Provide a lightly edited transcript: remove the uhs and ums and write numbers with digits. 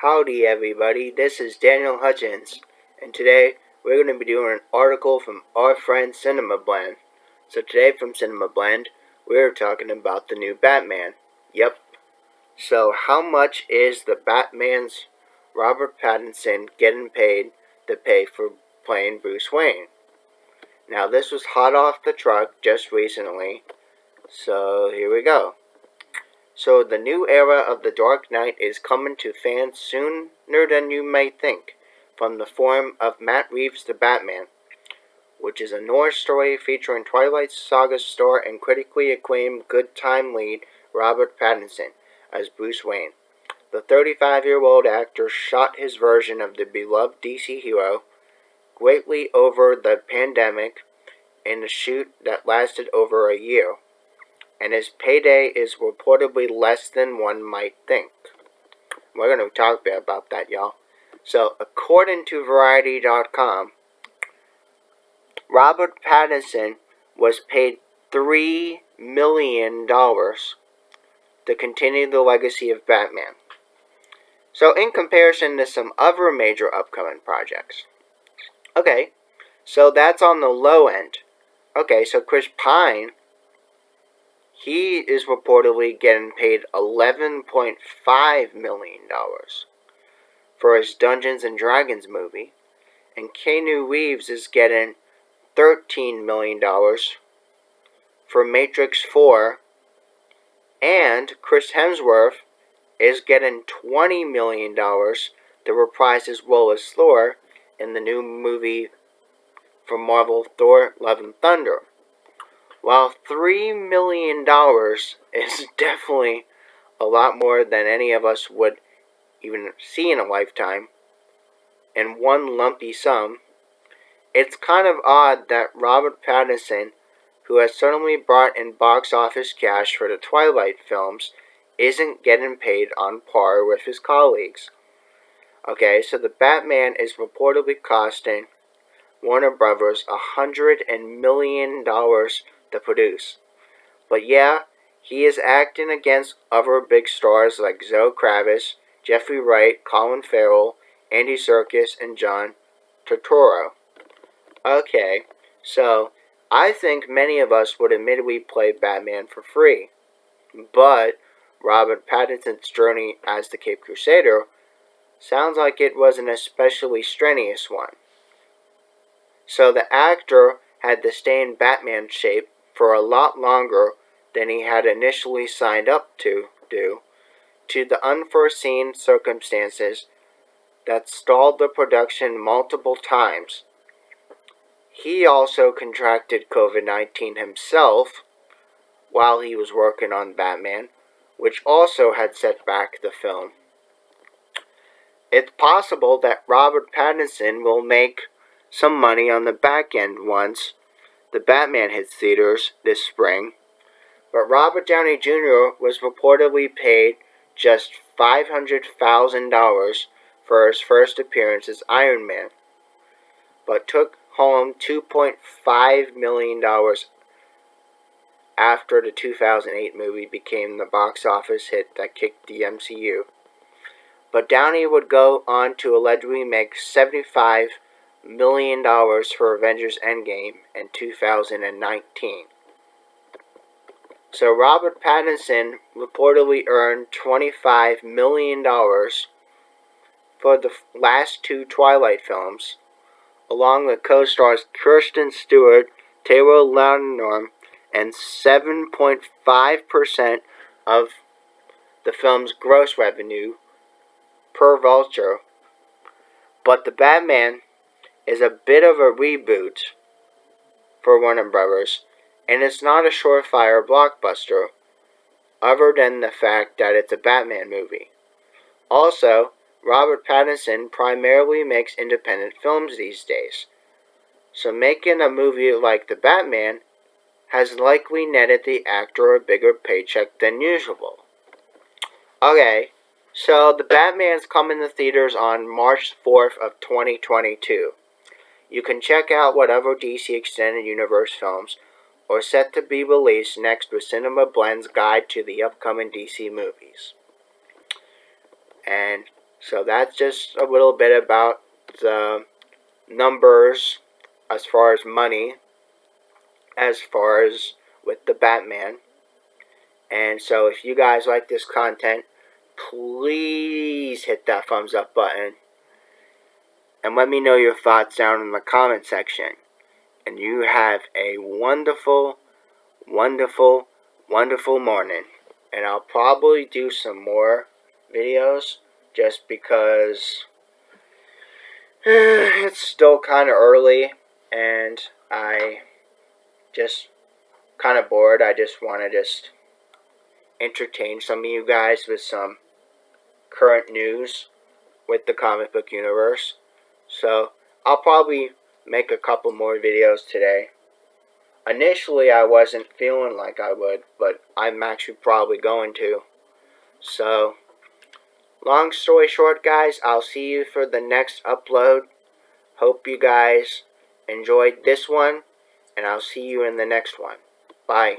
Howdy everybody, this is Daniel Hutchins, and today we're going to be doing an article from our friend Cinema Blend. So today from Cinema Blend, we're talking about the new Batman. Yep. So how much is the Batman's Robert Pattinson getting paid to pay for playing Bruce Wayne? Now this was hot off the truck just recently, so here we go. So the new era of The Dark Knight is coming to fans sooner than you may think, from the form of Matt Reeves' The Batman, which is a noir story featuring Twilight Saga star and critically acclaimed Good Time lead Robert Pattinson as Bruce Wayne. The 35-year-old actor shot his version of the beloved DC hero greatly over the pandemic in a shoot that lasted over a year, and his payday is reportedly less than one might think. We're going to talk a bit about that, y'all. So, according to Variety.com, Robert Pattinson was paid $3 million to continue the legacy of Batman. So, in comparison to some other major upcoming projects. Okay, so that's on the low end. Okay, so Chris Pine, he is reportedly getting paid $11.5 million for his Dungeons and Dragons movie, and Keanu Reeves is getting $13 million for Matrix 4, and Chris Hemsworth is getting $20 million to reprise his role as Thor in the new movie from Marvel, Thor: Love and Thunder. While $3 million is definitely a lot more than any of us would even see in a lifetime, in one lumpy sum, it's kind of odd that Robert Pattinson, who has certainly brought in box office cash for the Twilight films, isn't getting paid on par with his colleagues. Okay, so the Batman is reportedly costing Warner Brothers $100 million to produce. But yeah, he is acting against other big stars like Zoe Kravitz, Jeffrey Wright, Colin Farrell, Andy Serkis, and John Turturro. Okay, so I think many of us would admittedly play Batman for free, but Robert Pattinson's journey as the Caped Crusader sounds like it was an especially strenuous one. So the actor had to stay in Batman shape for a lot longer than he had initially signed up to do, to the unforeseen circumstances that stalled the production multiple times. He also contracted COVID-19 himself while he was working on Batman, which also had set back the film. It's possible that Robert Pattinson will make some money on the back end once the Batman hits theaters this spring, but Robert Downey Jr. was reportedly paid just $500,000 for his first appearance as Iron Man, but took home $2.5 million after the 2008 movie became the box office hit that kicked the MCU. But Downey would go on to allegedly make $75 million for Avengers Endgame in 2019. So Robert Pattinson reportedly earned $25 million for the last two Twilight films, along with co-stars Kristen Stewart, Taylor Lautner, and 7.5% of the film's gross revenue per Vulture. But the Batman is a bit of a reboot for Warner Brothers, and it's not a surefire blockbuster, other than the fact that it's a Batman movie. Also, Robert Pattinson primarily makes independent films these days, so making a movie like The Batman has likely netted the actor a bigger paycheck than usual. Okay, so The Batman's coming to theaters on March 4th of 2022. You can check out whatever DC Extended Universe films are set to be released next with Cinema Blend's guide to the upcoming DC movies. And So that's just a little bit about the numbers as far as money, as far as with the Batman. And so if you guys like this content, please hit that thumbs up button. And let me know your thoughts down in the comment section. And you have a wonderful, wonderful, wonderful morning. And I'll probably do some more videos just because it's still kind of early and I just kind of bored. I just want to just entertain some of you guys with some current news with the comic book universe. So I'll probably make a couple more videos today. Initially I wasn't feeling like I would, but I'm actually probably going to. So long story short, guys, I'll see you for the next upload. Hope you guys enjoyed this one, and I'll see you in the next one. Bye.